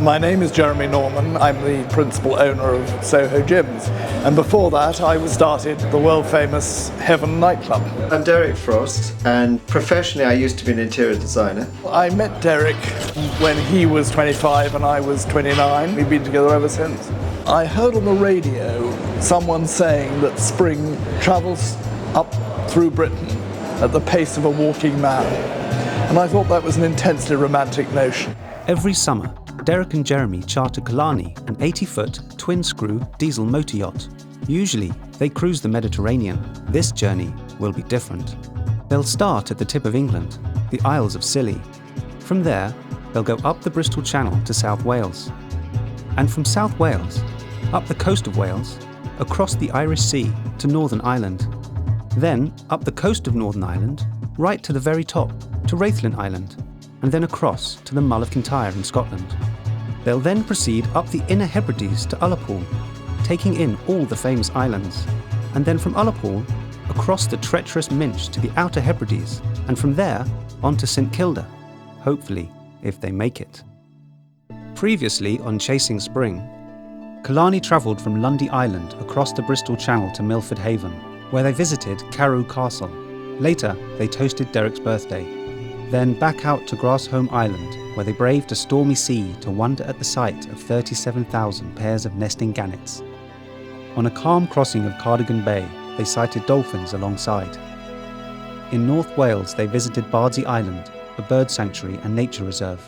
My name is Jeremy Norman. I'm the principal owner of Soho Gyms. And before that, I started the world-famous Heaven nightclub. I'm Derek Frost, and professionally I used to be an interior designer. I met Derek when he was 25 and I was 29. We've been together ever since. I heard on the radio someone saying that spring travels up through Britain at the pace of a walking man. And I thought that was an intensely romantic notion. Every summer, Derek and Jeremy charter Killarney, an 80-foot, twin-screw diesel motor yacht. Usually, they cruise the Mediterranean. This journey will be different. They'll start at the tip of England, the Isles of Scilly. From there, they'll go up the Bristol Channel to South Wales. And from South Wales, up the coast of Wales, across the Irish Sea to Northern Ireland. Then, up the coast of Northern Ireland, right to the very top, to Rathlin Island, and then across to the Mull of Kintyre in Scotland. They'll then proceed up the Inner Hebrides to Ullapool, taking in all the famous islands, and then from Ullapool, across the treacherous Minch to the Outer Hebrides, and from there on to St Kilda, hopefully, if they make it. Previously on Chasing Spring, Killarney travelled from Lundy Island across the Bristol Channel to Milford Haven, where they visited Carew Castle. Later, they toasted Derek's birthday. Then back out to Grassholm Island, where they braved a stormy sea to wonder at the sight of 37,000 pairs of nesting gannets. On a calm crossing of Cardigan Bay, they sighted dolphins alongside. In North Wales, they visited Bardsey Island, a bird sanctuary and nature reserve.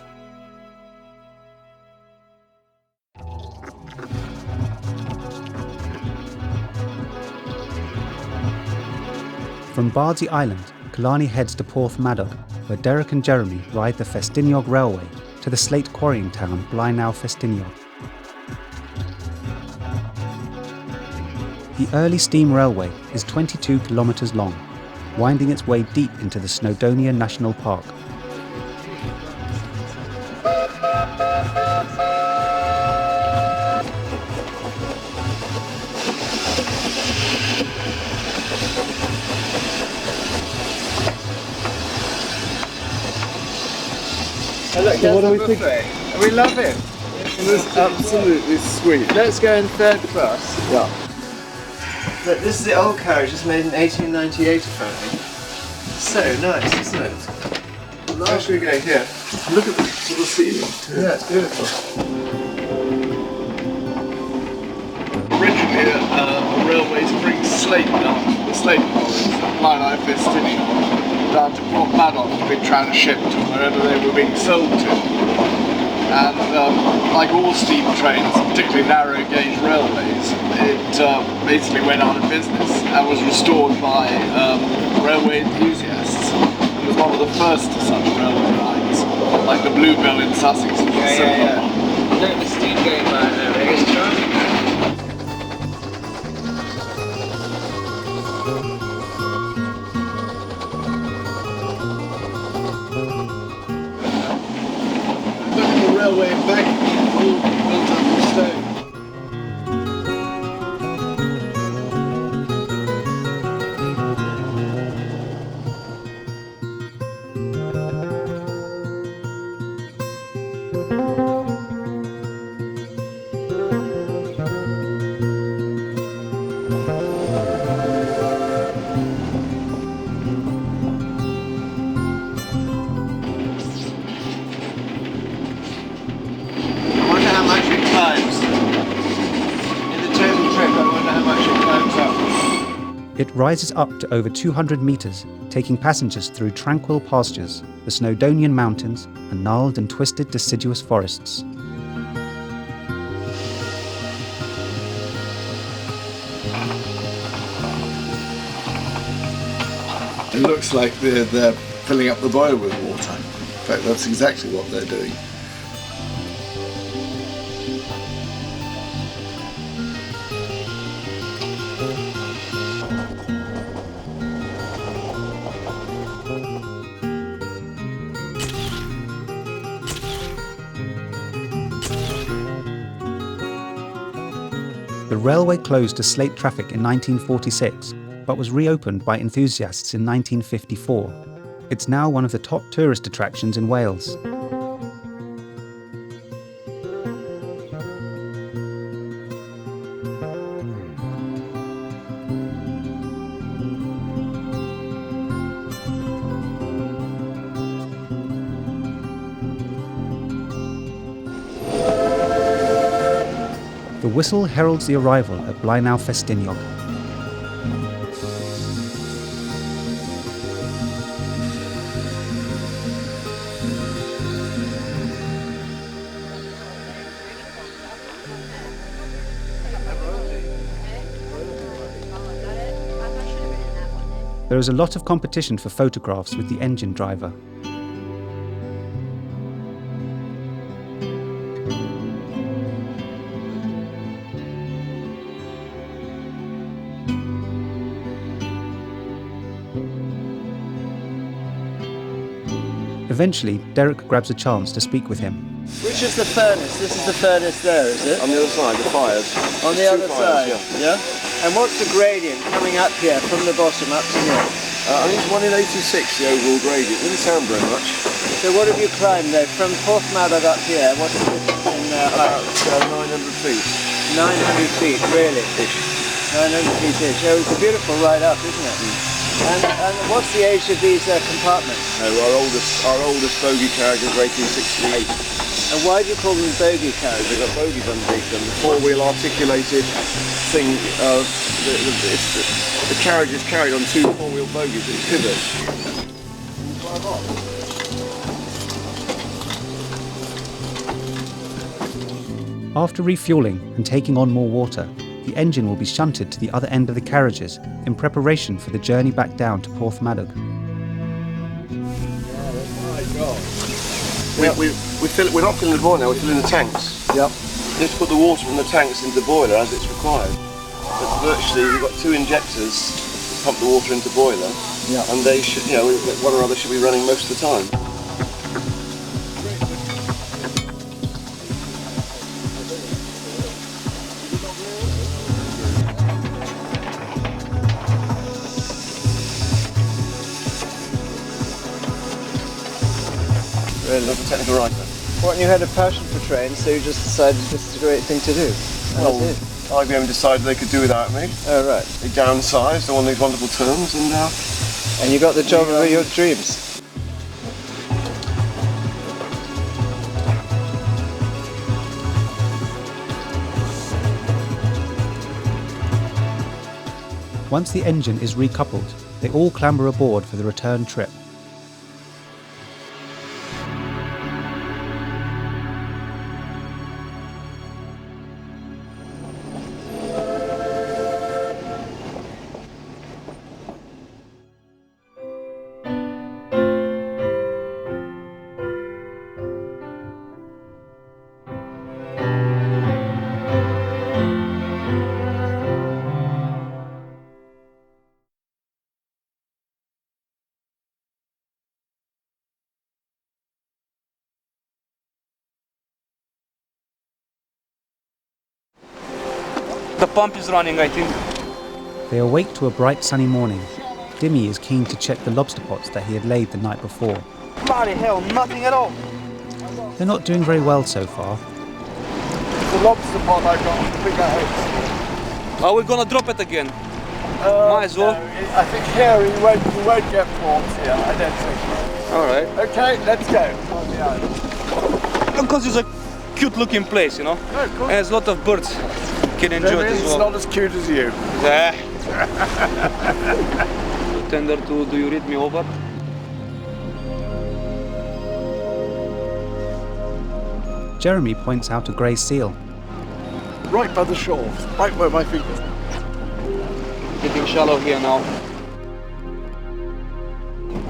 From Bardsey Island, Killarney heads to Porthmadog, where Derek and Jeremy ride the Festiniog Railway to the slate quarrying town Blaenau Festiniog. The early steam railway is 22 kilometres long, winding its way deep into the Snowdonia National Park. So what do we think? We love it. It was absolutely sweet. Let's go in third class. Yeah. Look, this is the old carriage, it's made in 1898 apparently. So nice, isn't it? Where should we go here? Look at the sort of ceiling too. Yeah, it's beautiful. Originally, the railways bring slate down, the slate quarries from Blaenau Festiniog down to Porthmadog to be transshipped to wherever they were being sold to. And like all steam trains, particularly narrow gauge railways, it basically went out of business and was restored by railway enthusiasts. It was one of the first such railway lines, like the Bluebell in Sussex. Yeah. Look at the steam going by there, it's charming. Railway back, all built up of stone. It rises up to over 200 metres, taking passengers through tranquil pastures, the Snowdonian mountains, and gnarled and twisted deciduous forests. It looks like they're filling up the boiler with water. In fact, that's exactly what they're doing. The railway closed to slate traffic in 1946, but was reopened by enthusiasts in 1954. It's now one of the top tourist attractions in Wales. whistle heralds the arrival at Blaenau Festiniog. There is a lot of competition for photographs with the engine driver. Eventually, Derek grabs a chance to speak with him. Which is the furnace? This is the furnace there, is it? On the other side, the fires. On the other side, fires, yeah? And what's the gradient coming up here from the bottom up to here? I think it's 1 in 86, the overall gradient. It doesn't sound very much. So what have you climbed though? From Porthmadog up here, what's the difference in height? About 900 feet. 900 feet, really? Ish. 900 feet ish. Oh, it's a beautiful ride up, isn't it? And what's the age of these compartments? No, our oldest bogey carriage is 1868. And why do you call them bogey carriages? They've got bogies underneath them. The four-wheel articulated thing, the carriage is carried on 2 four-wheel bogies that pivot. After refueling and taking on more water, the engine will be shunted to the other end of the carriages in preparation for the journey back down to Porthmadog. We're not filling the boiler now, we're filling the tanks. Yep. You have to put the water from the tanks into the boiler as it's required. But virtually, we've got 2 injectors to pump the water into the boiler, and they should, one or other should be running most of the time. Look, a technical writer. What, and you had a passion for trains, so you just decided this is a great thing to do? Well, IBM decided they could do without me. Oh, right. They downsized on these wonderful terms, And you got the job of your dreams? Once the engine is recoupled, they all clamber aboard for the return trip. The pump is running, I think. They awake to a bright sunny morning. Dimmy is keen to check the lobster pots that he had laid the night before. Bloody hell, nothing at all. They're not doing very well so far. The lobster pot I got on the bigger eggs. Are we gonna drop it again? Might as well. No, I think here you won't get prawns here, I don't think. Alright. Okay, let's go on the island. Because it's a cute looking place, you know? Oh, cool. And there's a lot of birds can enjoy it as It's well. not as cute as you. Tender to do you read me over? Jeremy points out a grey seal. Right by the shore, right where my feet are. Getting shallow here now.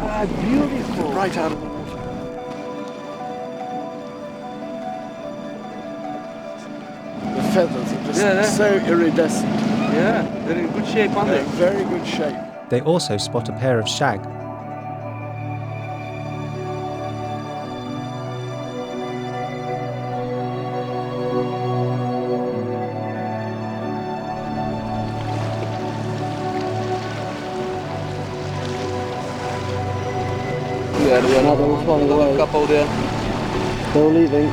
Ah, beautiful. Right out of the water. The feathers are just so iridescent. Yeah, they're in good shape, aren't They're they? in very good shape. They also spot a pair of shag. Yeah, there's another couple there. They're leaving.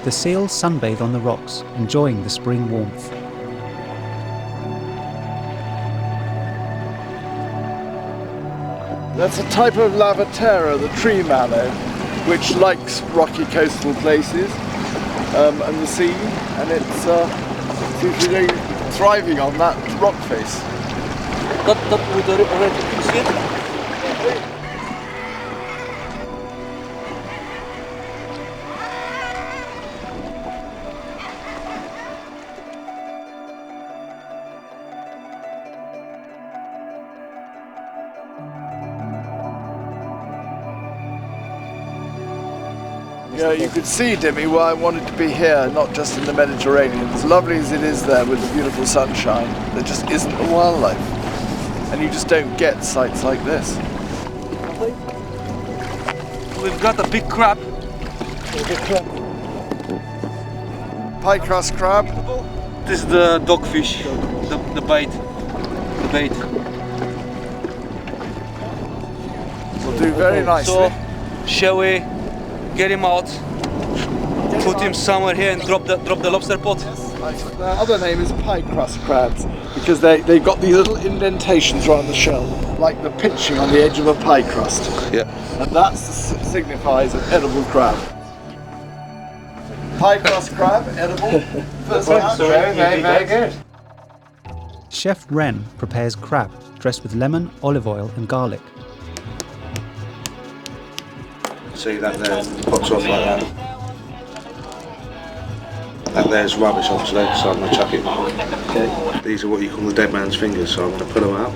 The seals sunbathe on the rocks, enjoying the spring warmth. That's a type of lavatera, the tree mallow. which likes rocky coastal places and the sea, and it seems to be thriving on that rock face. That with the red, you see it? Yeah, you could see, Dimmy, why I wanted to be here, not just in the Mediterranean. As lovely as it is there with the beautiful sunshine, there just isn't a wildlife. And you just don't get sights like this. We've got a big crab. Pie crust crab. This is the dogfish, the bait. The bait. Will do very nicely. So, shall we get him out, put him somewhere here and drop the lobster pot? Their other name is pie crust crabs because they've got these little indentations around the shell, like the pinching on the edge of a pie crust. Yeah. And that signifies an edible crab. Pie crust crab, edible. First one. Very good. Chef Ren prepares crab dressed with lemon, olive oil and garlic. See that there pops off like that. That there's rubbish obviously, so I'm going to chuck it. Okay. These are what you call the dead man's fingers, so I'm going to pull them out.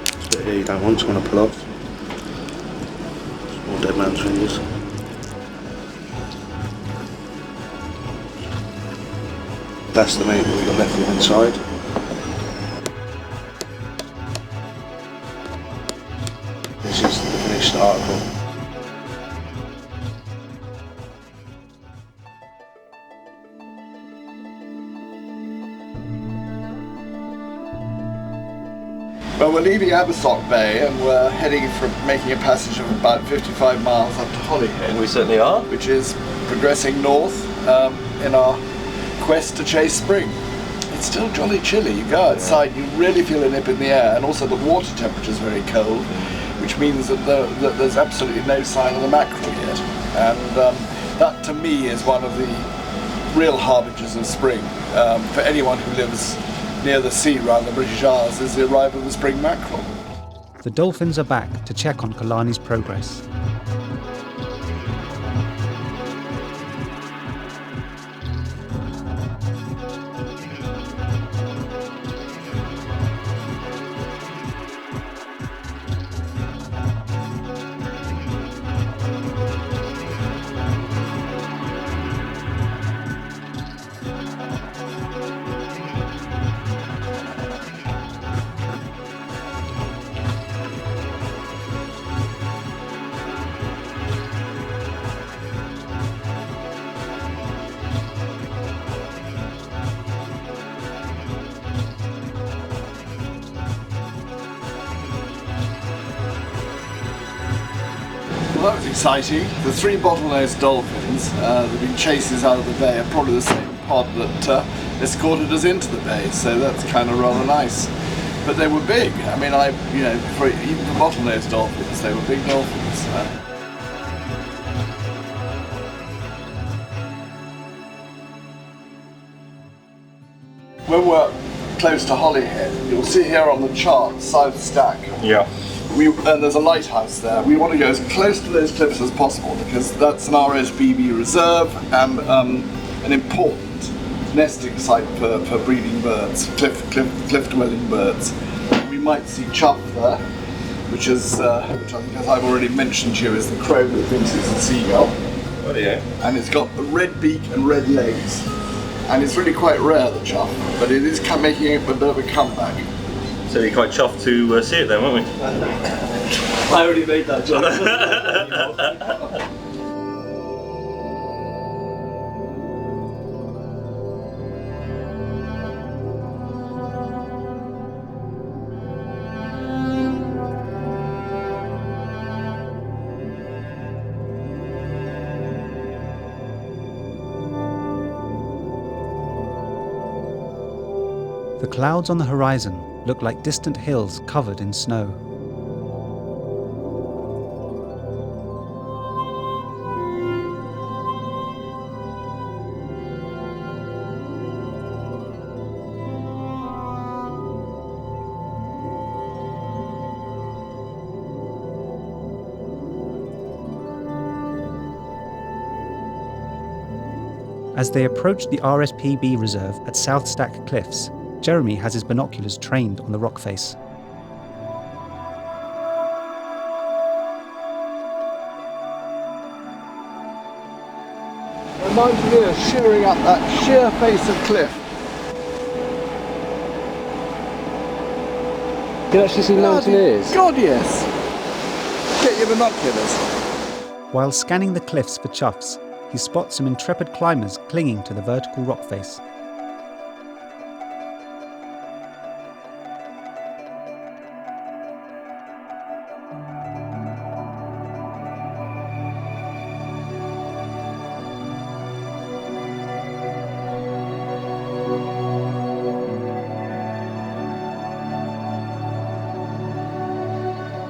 This bit here you don't want to pull off. More dead man's fingers. That's the meat that we got left from inside. This is the finished article. Well, we're leaving Abersock Bay and we're heading for making a passage of about 55 miles up to Holyhead. We certainly are. Which is progressing north in our quest to chase spring. It's still jolly chilly. You go outside, you really feel a nip in the air, and also the water temperature is very cold, which means that there's absolutely no sign of the mackerel yet. And that to me is one of the real harbingers of spring. For anyone who lives near the sea around the British Isles, is the arrival of the spring mackerel. The dolphins are back to check on Kalani's progress. Well, that was exciting. The three bottlenose dolphins that have been chases out of the bay are probably the same pod that escorted us into the bay, so that's kind of rather nice. But they were big. I mean, even for bottlenose dolphins, they were big dolphins. When we're close to Holyhead, you'll see here on the chart, South Stack. Yeah. And there's a lighthouse there. We want to go as close to those cliffs as possible because that's an RSBB reserve and an important nesting site for breeding birds, cliff dwelling birds. We might see chough there, which I think, as I've already mentioned to you, is the crow that thinks it's a seagull. Oh yeah. And it's got a red beak and red legs. And it's really quite rare, the chough, but it is making a bit of a comeback. So you're quite chuffed to see it then, weren't we? I already made that joke. The clouds on the horizon look like distant hills covered in snow. As they approach the RSPB reserve at South Stack Cliffs, Jeremy has his binoculars trained on the rock face. A mountaineer shearing up that sheer face of cliff. You can actually see mountaineers. God, yes. Get your binoculars. While scanning the cliffs for chuffs, he spots some intrepid climbers clinging to the vertical rock face.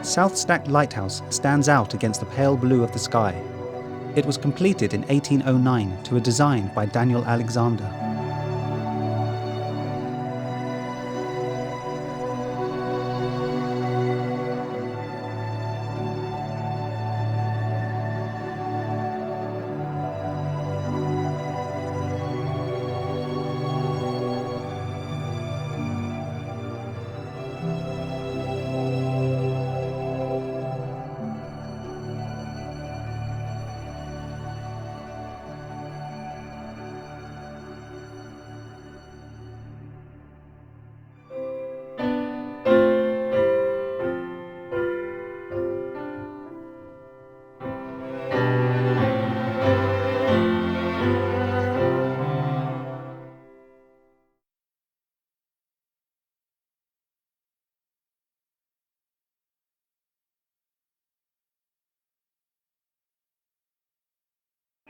South Stack Lighthouse stands out against the pale blue of the sky. It was completed in 1809 to a design by Daniel Alexander.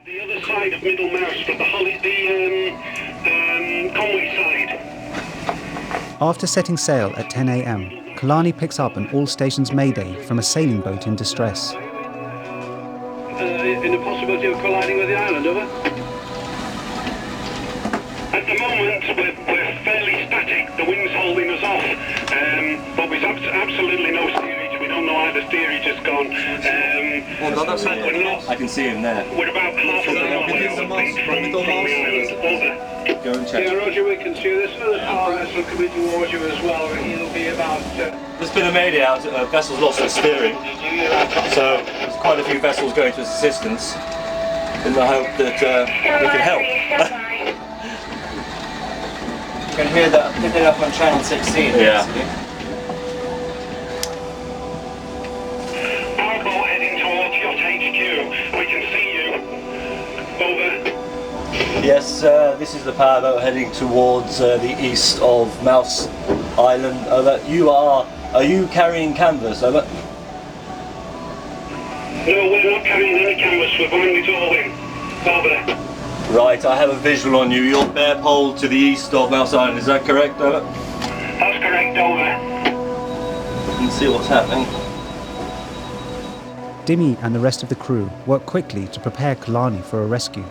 The other side of Middle Mouse, from the Conway side. After setting sail at 10 a.m, Killarney picks up an all-stations mayday from a sailing boat in distress. In the possibility of colliding with the island, over? At the moment, we're fairly static. The wind's holding us off, but there's absolutely no steerage. We don't know how the steerage has gone. I can see him there. We're about half an hour away from the island. Over. Go and check. Yeah, Roger, we can see this other vessel coming towards you as well. It'll be about... There's been a mayday out, vessel's lost its steering, so there's quite a few vessels going to its assistance in the hope that we can help. You can hear that, pick it up on channel 16. Yeah. Our boat heading towards Yacht HQ. We can see you. Over. Yes, this is the powerboat heading towards the east of Mouse Island. Over. Are you carrying canvas? Over. No, we're not carrying any canvas. We're binding it all in. Over. Right, I have a visual on you. You're bare pole to the east of Mouse Island. Is that correct? Over. That's correct. Over. You can see what's happening. Dimmy and the rest of the crew work quickly to prepare Killarney for a rescue.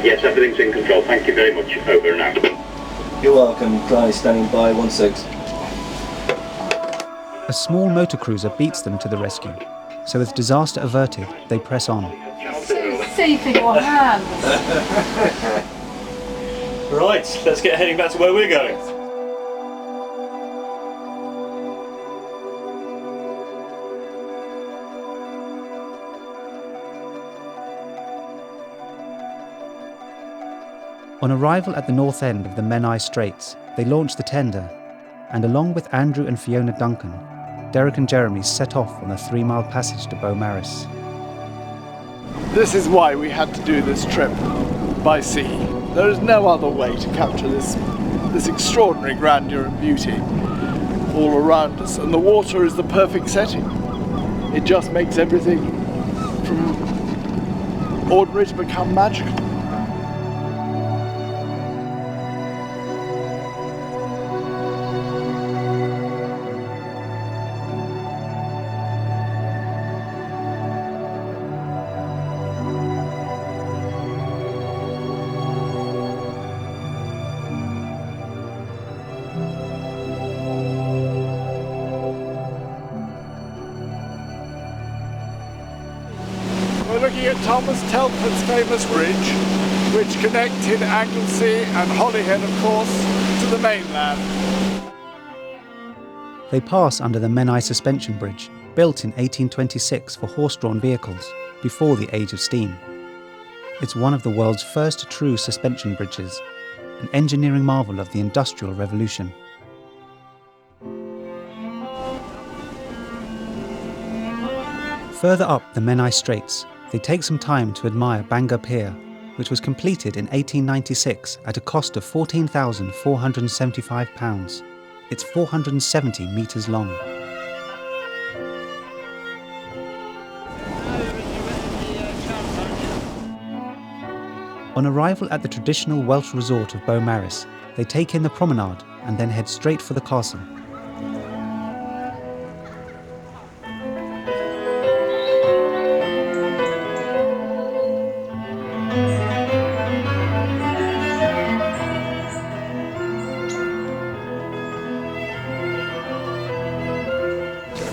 Yes, everything's in control. Thank you very much. Over now. You're welcome. Killarney standing by 16. A small motor cruiser beats them to the rescue, so with disaster averted, they press on. Safe in your hands. Right, let's get heading back to where we're going. On arrival at the north end of the Menai Straits, they launch the tender, and along with Andrew and Fiona Duncan, Derek and Jeremy set off on a 3-mile passage to Beaumaris. This is why we had to do this trip by sea. There is no other way to capture this extraordinary grandeur and beauty all around us, and the water is the perfect setting. It just makes everything from ordinary to become magical. looking at Thomas Telford's famous bridge, which connected Anglesey and Holyhead, of course, to the mainland. They pass under the Menai Suspension Bridge, built in 1826 for horse-drawn vehicles, before the age of steam. It's one of the world's first true suspension bridges, an engineering marvel of the Industrial Revolution. Further up the Menai Straits, they take some time to admire Bangor Pier, which was completed in 1896 at a cost of £14,475. It's 470 metres long. On arrival at the traditional Welsh resort of Beaumaris, they take in the promenade and then head straight for the castle.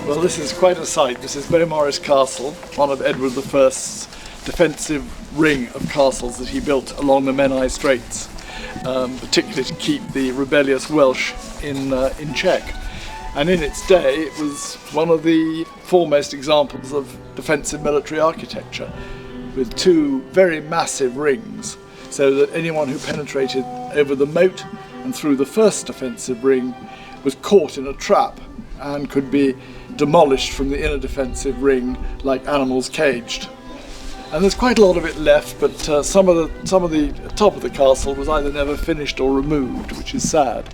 Well, this is quite a sight. This is Beaumaris Castle, one of Edward I's defensive ring of castles that he built along the Menai Straits, particularly to keep the rebellious Welsh in check. And in its day, it was one of the foremost examples of defensive military architecture, with two very massive rings, so that anyone who penetrated over the moat and through the first defensive ring was caught in a trap and could be demolished from the inner defensive ring like animals caged. And there's quite a lot of it left, but some of the top of the castle was either never finished or removed, which is sad.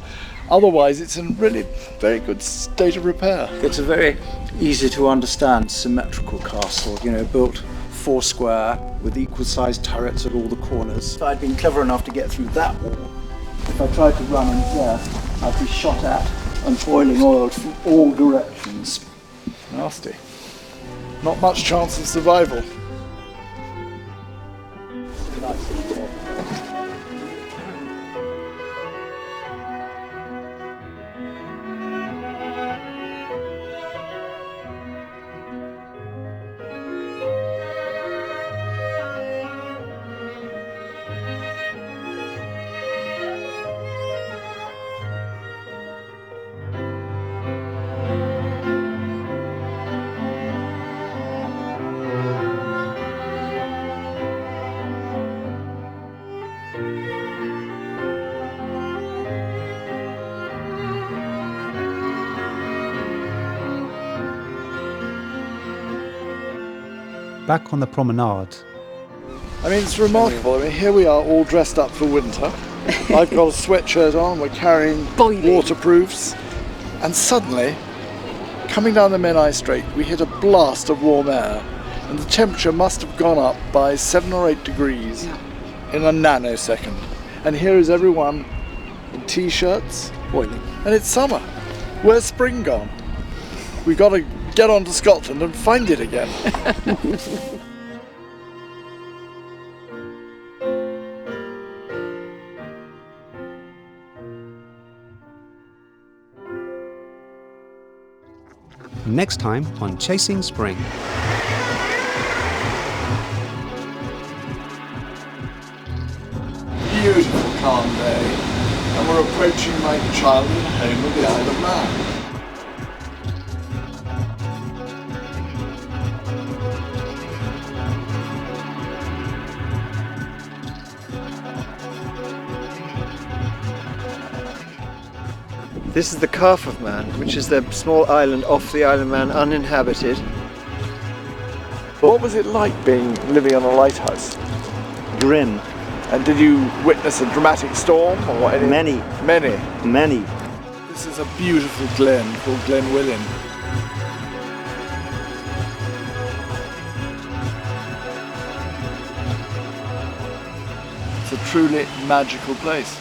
Otherwise, it's in really very good state of repair. It's a very easy to understand symmetrical castle, built four square with equal sized turrets at all the corners. If I'd been clever enough to get through that wall, if I tried to run in here, I'd be shot at and boiling oil from all directions. Nasty. Not much chance of survival. Back on the promenade, I mean, it's remarkable. I mean, here we are all dressed up for winter. I've got a sweatshirt on, we're carrying waterproofs, and suddenly, coming down the Menai Strait, we hit a blast of warm air, and the temperature must have gone up by 7 or 8 degrees in a nanosecond. And here is everyone in t-shirts, boiling, and it's summer. Where's spring gone? We've got to get on to Scotland and find it again. next time on Chasing Spring. Beautiful calm day, and we're approaching my childhood home of the Isle of Man. This is the Calf of Man, which is the small island off the Isle of Man, uninhabited. What was it like living on a lighthouse? Grim. And did you witness a dramatic storm or anything? Many. Many? Many. This is a beautiful glen called Glen William. It's a truly magical place.